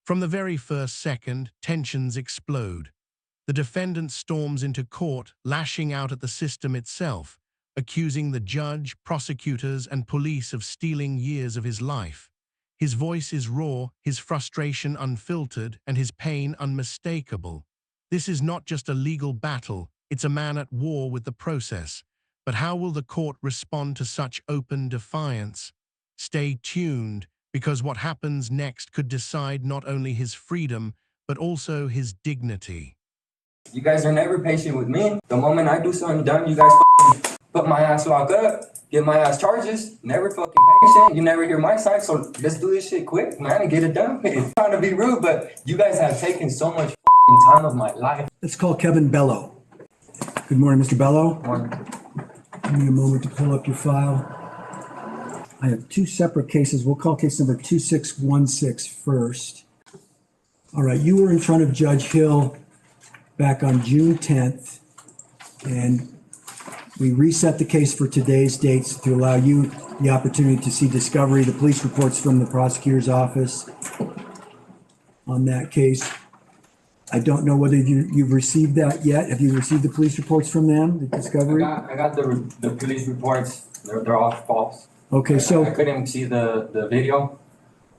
From the very first second, tensions explode. The defendant storms into court, lashing out at the system itself, accusing the judge, prosecutors, and police of stealing years of his life. His voice is raw, his frustration unfiltered, and his pain unmistakable. This is not just a legal battle, it's a man at war with the process. But how will the court respond to such open defiance? Stay tuned, because what happens next could decide not only his freedom, but also his dignity. You guys are never patient with me. The moment I do something dumb, you guys put my ass locked up, get my ass charges. Never fucking patient. You never hear my side, so let's do this shit quick, man, and get it done. I'm trying to be rude, but you guys have taken so much fucking time of my life. Let's call Kevin Bello. Good morning, Mr. Bello. Morning. Give me a moment to pull up your file. I have two separate cases. We'll call case number 2616 first. All right, you were in front of Judge Hill back on June 10th, and we reset the case for today's dates to allow you the opportunity to see discovery, the police reports from the prosecutor's office on that case. I don't know whether you've received that yet. Have you received the police reports from them, the discovery? I got the police reports. They're all false. Okay, so I couldn't see the video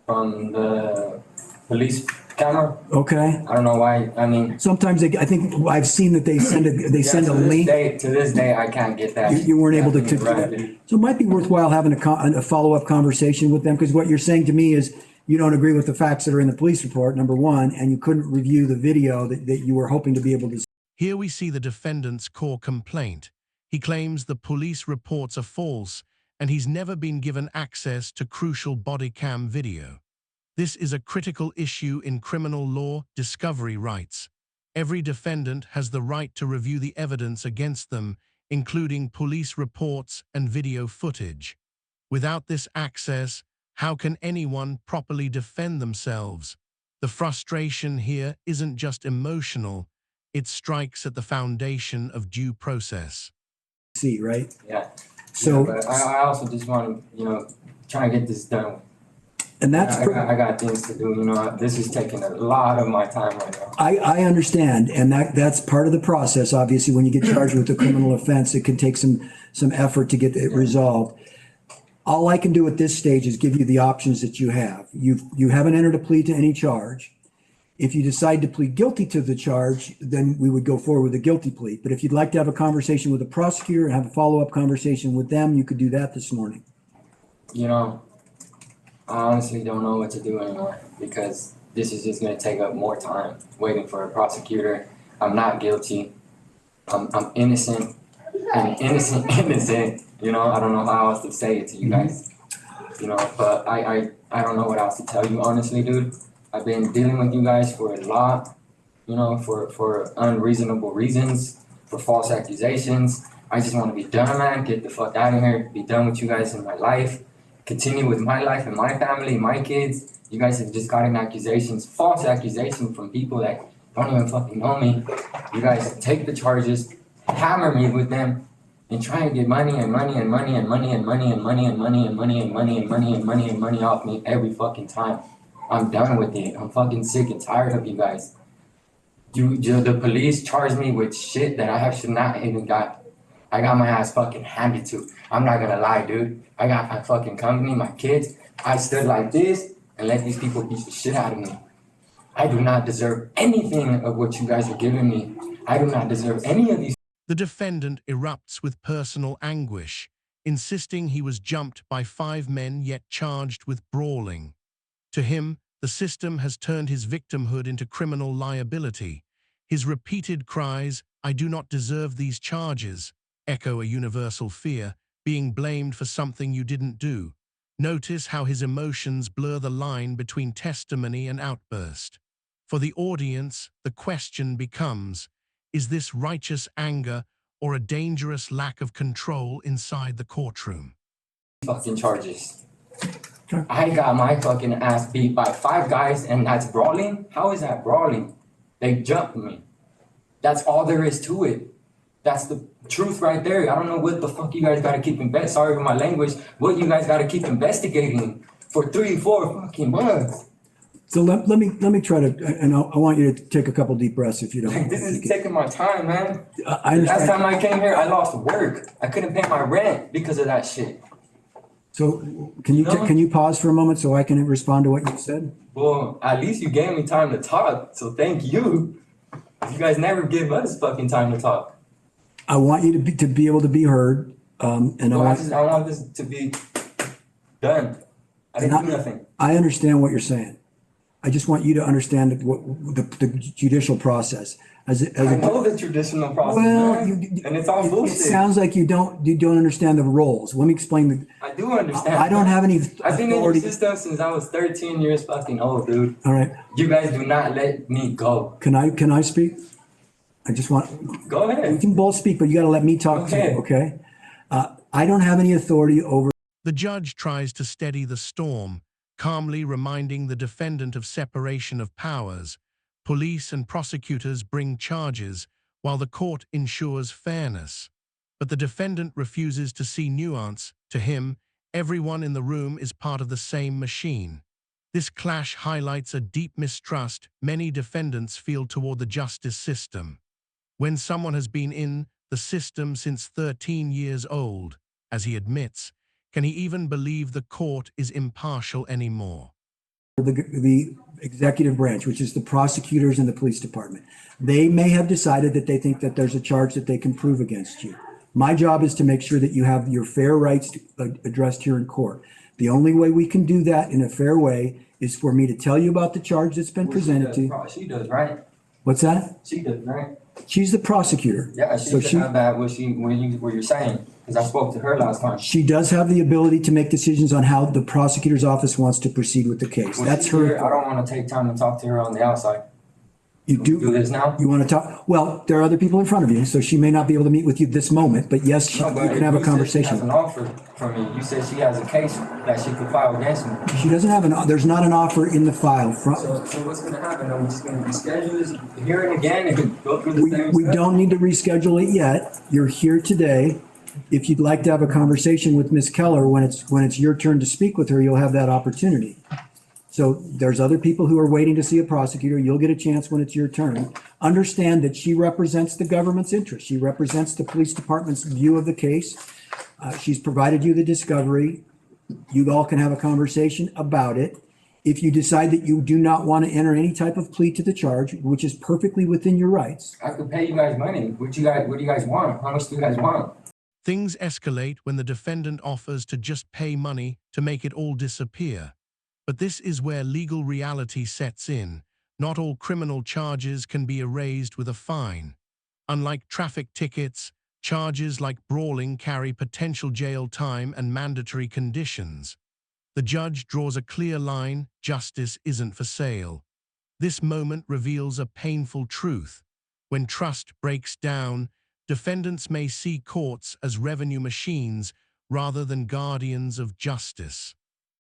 from the police camera. Okay. I don't know why. I mean, sometimes I think I've seen that they send a link. To this day, I can't get that. You weren't able to. Right. So it might be worthwhile having a follow-up conversation with them, because what you're saying to me is you don't agree with the facts that are in the police report, number one, and you couldn't review the video that you were hoping to be able to see. Here we see the defendant's core complaint. He claims the police reports are false, and he's never been given access to crucial body cam video. This is a critical issue in criminal law, discovery rights. Every defendant has the right to review the evidence against them, including police reports and video footage. Without this access, how can anyone properly defend themselves? The frustration here isn't just emotional, it strikes at the foundation of due process. See, right? Yeah. So yeah, but I also just want to, try and get this done. And that's I got things to do, this is taking a lot of my time right now. I understand, and that's part of the process. Obviously, when you get charged with a criminal offense, it can take some effort to get it resolved. All I can do at this stage is give you the options that you have. You haven't entered a plea to any charge. If you decide to plead guilty to the charge, then we would go forward with a guilty plea. But if you'd like to have a conversation with the prosecutor and have a follow-up conversation with them, you could do that this morning. I honestly don't know what to do anymore, because this is just going to take up more time waiting for a prosecutor. I'm not guilty. I'm innocent. I'm innocent. I don't know how else to say it to you guys. But I don't know what else to tell you, honestly, dude. I've been dealing with you guys for a lot, for unreasonable reasons, for false accusations. I just want to be done, man. Get the fuck out of here. Be done with you guys in my life. Continue with my life and my family, my kids. You guys have just gotten accusations, false accusations from people that don't even fucking know me. You guys take the charges, hammer me with them, and try and get money and money and money and money and money and money and money and money and money and money and money and money off me every fucking time. I'm done with it. I'm fucking sick and tired of you guys. The police charged me with shit that I should not even got. I got my ass fucking handed to. I'm not gonna lie, dude. I got my fucking company, my kids. I stood like this and let these people beat the shit out of me. I do not deserve anything of what you guys are giving me. I do not deserve any of these. The defendant erupts with personal anguish, insisting he was jumped by 5 men yet charged with brawling. To him, the system has turned his victimhood into criminal liability. His repeated cries, "I do not deserve these charges," echo a universal fear, being blamed for something you didn't do. Notice how his emotions blur the line between testimony and outburst. For the audience, the question becomes, is this righteous anger or a dangerous lack of control inside the courtroom? Fucking charges. I got my fucking ass beat by 5 guys, and that's brawling? How is that brawling? They jumped me. That's all there is to it. That's the truth right there. I don't know what the fuck you guys gotta keep sorry for my language, what you guys gotta keep investigating for 3-4 fucking months. So let me try to, and I want you to take a couple deep breaths if you don't. Like, this is taking my time, man. I Last understand. time I came here, I lost work. I couldn't pay my rent because of that shit. So can you pause for a moment so I can respond to what you said? Well, at least you gave me time to talk, so thank you. You guys never give us fucking time to talk. I want you to be able to be heard, and Well, I want this to be done. I didn't do nothing. I understand what you're saying. I just want you to understand the judicial process. I know the traditional process, Well, man, and it's all bullshit. It sounds like you don't understand the roles. Let me explain. I do understand. I don't have any I've been in your authority. system since I was 13 years fucking old, dude. All right. You guys do not let me go. Can I speak? I just want. Go We ahead. can both speak, but you got to let me talk too. Okay. Okay. I don't have any authority over. The judge tries to steady the storm, calmly reminding the defendant of separation of powers. Police and prosecutors bring charges, while the court ensures fairness. But the defendant refuses to see nuance. To him, everyone in the room is part of the same machine. This clash highlights a deep mistrust many defendants feel toward the justice system. When someone has been in the system since 13 years old, as he admits, can he even believe the court is impartial anymore? The executive branch, which is the prosecutors and the police department. They may have decided that they think that there's a charge that they can prove against you. My job is to make sure that you have your fair rights addressed here in court. The only way we can do that in a fair way is for me to tell you about the charge that's been presented to you. She does, right? What's that? She does, right? She's the prosecutor. Yeah, she should have that. What you're saying? Because I spoke to her last time. She does have the ability to make decisions on how the prosecutor's office wants to proceed with the case. When That's she's her. here, I don't want to take time to talk to her on the outside. You Do do. this now? You want to talk? Well, there are other people in front of you, so she may not be able to meet with you this moment, but yes, you No, but can have a you said she has conversation. an offer for me. You said she has a case that she could file against me. She doesn't have there's not an offer in the file. So what's gonna happen? Are we just gonna reschedule this hearing again and go through the same We steps? don't need to reschedule it yet. You're here today. If you'd like to have a conversation with Ms. Keller, when it's your turn to speak with her, you'll have that opportunity. So there's other people who are waiting to see a prosecutor. You'll get a chance when it's your turn. Understand that she represents the government's interest. She represents the police department's view of the case. She's provided you the discovery. You all can have a conversation about it. If you decide that you do not want to enter any type of plea to the charge, which is perfectly within your rights. I could pay you guys money. What do you guys want? How much do you guys want? Things escalate when the defendant offers to just pay money to make it all disappear. But this is where legal reality sets in. Not all criminal charges can be erased with a fine. Unlike traffic tickets, charges like brawling carry potential jail time and mandatory conditions. The judge draws a clear line: justice isn't for sale. This moment reveals a painful truth. When trust breaks down, defendants may see courts as revenue machines rather than guardians of justice.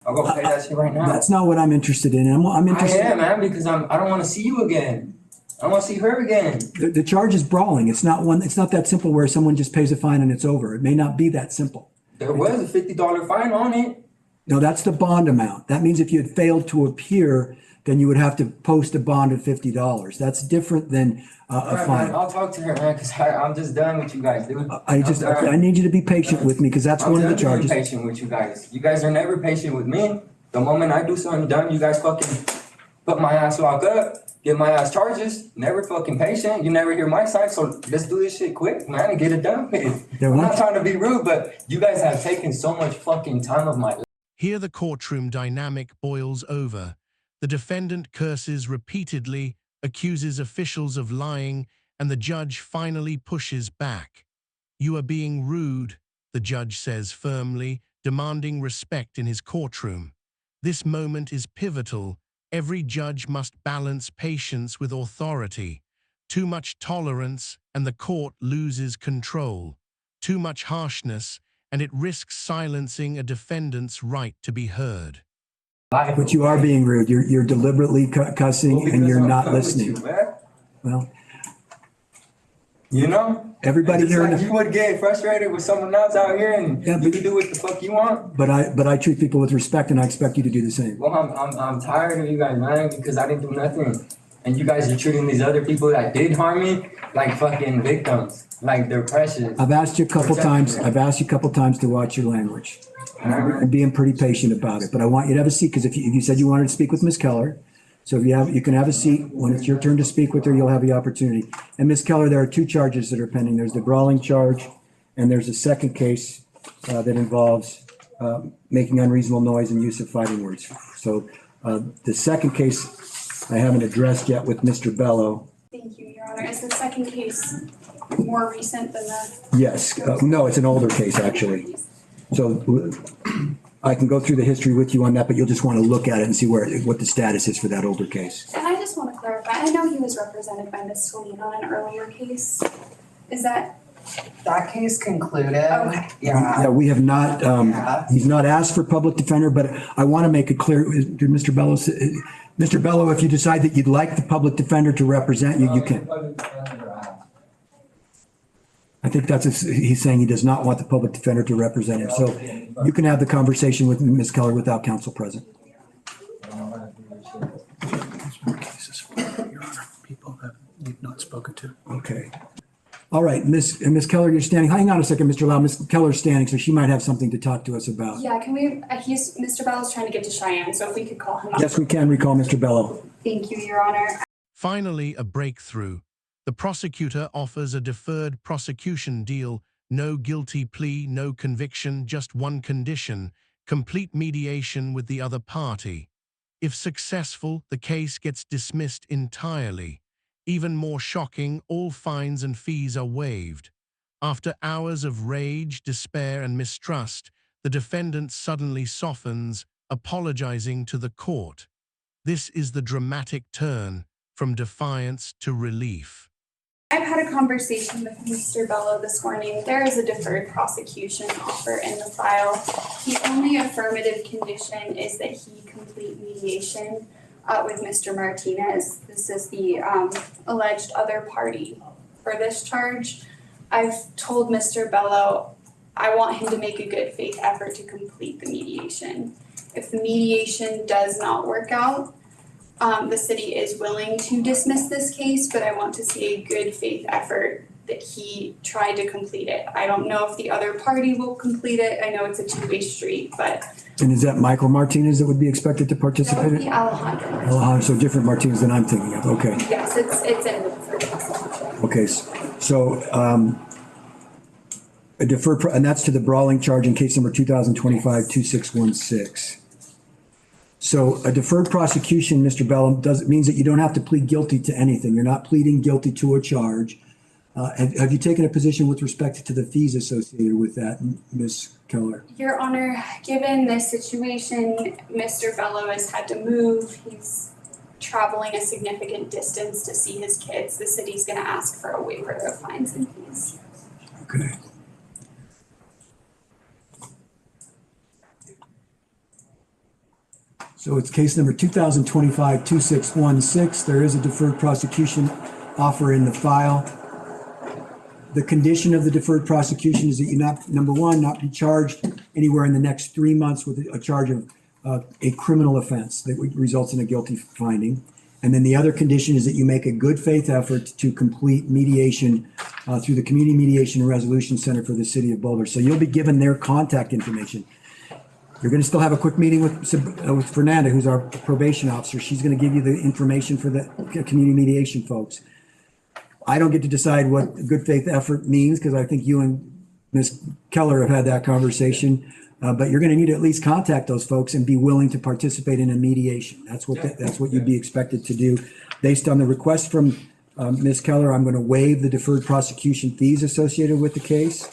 I'll go pay that shit right now. That's not what I'm interested in. I'm interested. I am, man, because I don't want to see you again. I don't want to see her again. The charge is brawling. It's not that simple where someone just pays a fine and it's over. It may not be that simple. There was a $50 fine on it. No, that's the bond amount. That means if you had failed to appear, then you would have to post a bond of $50. That's different than a Alright, fine. man, I'll talk to her, man, because I'm just done with you guys, dude. I need you to be patient with me because that's I'm one of the done being charges. patient with you guys. You guys are never patient with me. The moment I do something dumb, you guys fucking put my ass lock up, get my ass charges. Never fucking patient. You never hear my side, so let's do this shit quick, man, and get it done with. I'm not trying to be rude, but you guys have taken so much fucking time of my life. Here the courtroom dynamic boils over. The defendant curses repeatedly, accuses officials of lying, and the judge finally pushes back. "You are being rude," the judge says firmly, demanding respect in his courtroom. This moment is pivotal. Every judge must balance patience with authority. Too much tolerance, and the court loses control. Too much harshness, and it risks silencing a defendant's right to be heard. But you are being rude. You're deliberately cussing and you're not listening. Well, You know? Everybody Just here in like the- you would get frustrated with someone else out here and Yeah, you can do what the fuck you want. But I treat people with respect, and I expect you to do the same. Well, I'm tired of you guys, man, because I didn't do nothing. And you guys are treating these other people that did harm me like fucking victims. Like they're precious. I've asked you a couple Protecting times. them. I've asked you a couple times to watch your language. And being pretty patient about it. But I want you to have a seat, because if you said you wanted to speak with Ms. Keller, so if you can have a seat. When it's your turn to speak with her, you'll have the opportunity. And Ms. Keller, there are two charges that are pending. There's the brawling charge, and there's a second case that involves making unreasonable noise and use of fighting words. So the second case I haven't addressed yet with Mr. Bello. Thank you, Your Honor. Is the second case more recent than the? Yes, no, it's an older case, actually. So I can go through the history with you on that, but you'll just want to look at it and see what the status is for that older case. And I just want to clarify, I know he was represented by Ms. Toline on an earlier case. Is that? That case concluded. Okay. Yeah, Yeah. we have not, he's not asked for public defender, but I want to make it clear, did Mr. Bello, Mr. Bello, if you decide that you'd like the public defender to represent you, you can. I think he's saying he does not want the public defender to represent him. So you can have the conversation with Ms. Keller without counsel present. People that we've not spoken to. Okay. All right, Ms. Keller, you're standing. Hang on a second, Mr. Lau. Ms. Keller's standing, so she might have something to talk to us about. Yeah, can we, Mr. Bell's trying to get to Cheyenne, so if we could call him up. Yes, we can recall Mr. Bello. Thank you, Your Honor. Finally, a breakthrough. The prosecutor offers a deferred prosecution deal, no guilty plea, no conviction, just one condition, complete mediation with the other party. If successful, the case gets dismissed entirely. Even more shocking, all fines and fees are waived. After hours of rage, despair, and mistrust, the defendant suddenly softens, apologizing to the court. This is the dramatic turn from defiance to relief. I've had a conversation with Mr. Bello this morning. There is a deferred prosecution offer in the file. The only affirmative condition is that he complete mediation with Mr. Martinez. This is the alleged other party for this charge. I've told Mr. Bello I want him to make a good faith effort to complete the mediation. If the mediation does not work out, the city is willing to dismiss this case, but I want to see a good faith effort that he tried to complete it. I don't know if the other party will complete it. I know it's a two-way street, but And is that Michael Martinez that would be expected to that participate? would be Alejandro. Oh, so different Martinez than I'm thinking of. Okay. Yes, it's in the deferred prosecution. Okay. So a deferred, and that's to the brawling charge in case number 2025-2616. So a deferred prosecution, Mr. Bellum, means that you don't have to plead guilty to anything. You're not pleading guilty to a charge. Have you taken a position with respect to the fees associated with that, Ms. Keller? Your Honor, given this situation, Mr. Bello has had to move. He's traveling a significant distance to see his kids. The city's gonna ask for a waiver of fines and fees. Okay. So it's case number 2025-2616. There is a deferred prosecution offer in the file. The condition of the deferred prosecution is that you number one, not be charged anywhere in the next 3 months with a charge of a criminal offense that results in a guilty finding. And then the other condition is that you make a good faith effort to complete mediation through the Community Mediation and Resolution Center for the City of Boulder. So you'll be given their contact information. You're going to still have a quick meeting with Fernanda, who's our probation officer. She's going to give you the information for the community mediation folks. I don't get to decide what good faith effort means because I think you and Ms. Keller have had that conversation. But you're going to need to at least contact those folks and be willing to participate in a mediation. That's what you'd be expected to do. Based on the request from Ms. Keller, I'm going to waive the deferred prosecution fees associated with the case.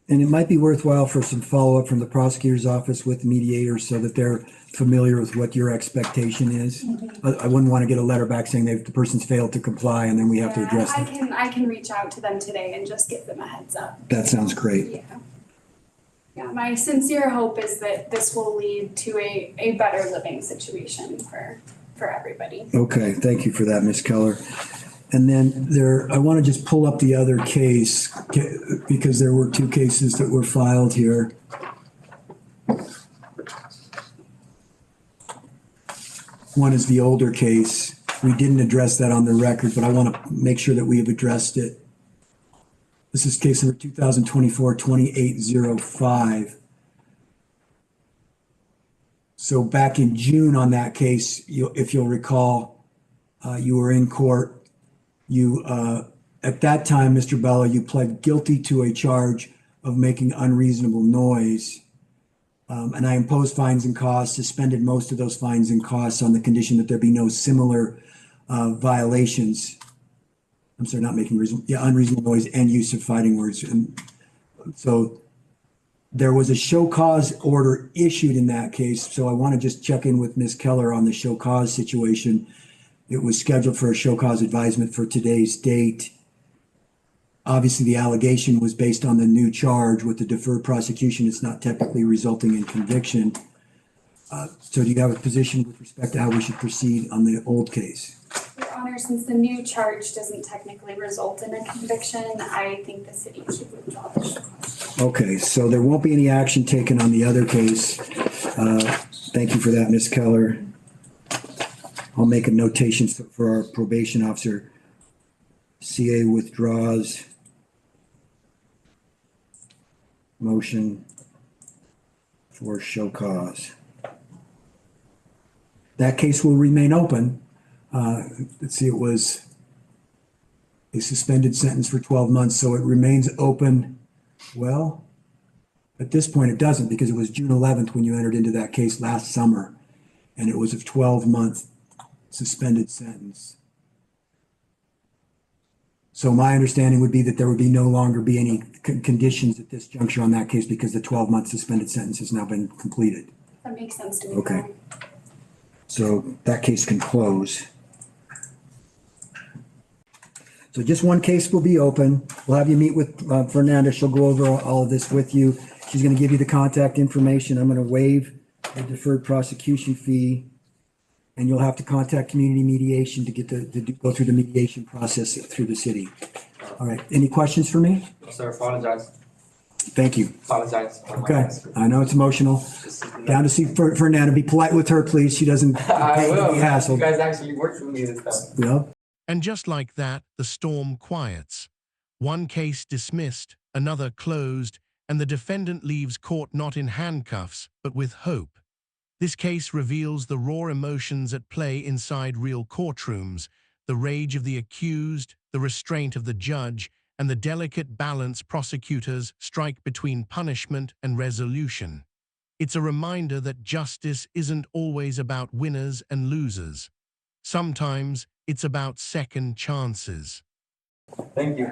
And it might be worthwhile for some follow-up from the prosecutor's office with the mediators so that they're familiar with what your expectation is. I wouldn't want to get a letter back saying that the person's failed to comply and then we have to address I them. can reach out to them today and just give them a heads up. That sounds great. Yeah. Yeah, my sincere hope is that this will lead to a better living situation for for everybody. Okay, thank you for that, Ms. Keller. And then I want to just pull up the other case because there were two cases that were filed here. One is the older case. We didn't address that on the record, but I want to make sure that we have addressed it. This is case number 2024-2805. So back in June on that case, if you'll recall, you were in court. You, at that time, Mr. Bello, you pled guilty to a charge of making unreasonable noise. And I imposed fines and costs, suspended most of those fines and costs on the condition that there be no similar violations. I'm sorry, not making unreasonable noise and use of fighting words. And so there was a show cause order issued in that case. So I want to just check in with Ms. Keller on the show cause situation. It was scheduled for a show cause advisement for today's date. Obviously, the allegation was based on the new charge. With the deferred prosecution, it's not technically resulting in conviction. So do you have a position with respect to how we should proceed on the old case? Your Honor, since the new charge doesn't technically result in a conviction, I think the city should withdraw the show cause. Okay, so there won't be any action taken on the other case. Thank you for that, Ms. Keller. I'll make a notation for our probation officer. CA withdraws motion for show cause. That case will remain open. Let's see, it was a suspended sentence for 12 months, so it remains open. Well, at this point it doesn't, because it was June 11th when you entered into that case last summer, and it was a 12-month suspended sentence. So my understanding would be that there would no longer be any conditions at this juncture on that case because the 12-month suspended sentence has now been completed. That makes sense to me. Okay. So that case can close. So just one case will be open. We'll have you meet with Fernanda. She'll go over all of this with you. She's going to give you the contact information. I'm going to waive the deferred prosecution fee. And you'll have to contact community mediation to get go through the mediation process through the city. All right. Any questions for me? No, sir, apologize. Thank you. Apologize. For my Okay. answer. I know it's emotional. This is Down to see Fernanda. Be polite with her, please. She doesn't I will. be You hassled. guys actually worked with me this time. Yep. And just like that, the storm quiets. One case dismissed, another closed, and the defendant leaves court not in handcuffs, but with hope. This case reveals the raw emotions at play inside real courtrooms, the rage of the accused, the restraint of the judge, and the delicate balance prosecutors strike between punishment and resolution. It's a reminder that justice isn't always about winners and losers. Sometimes it's about second chances. Thank you.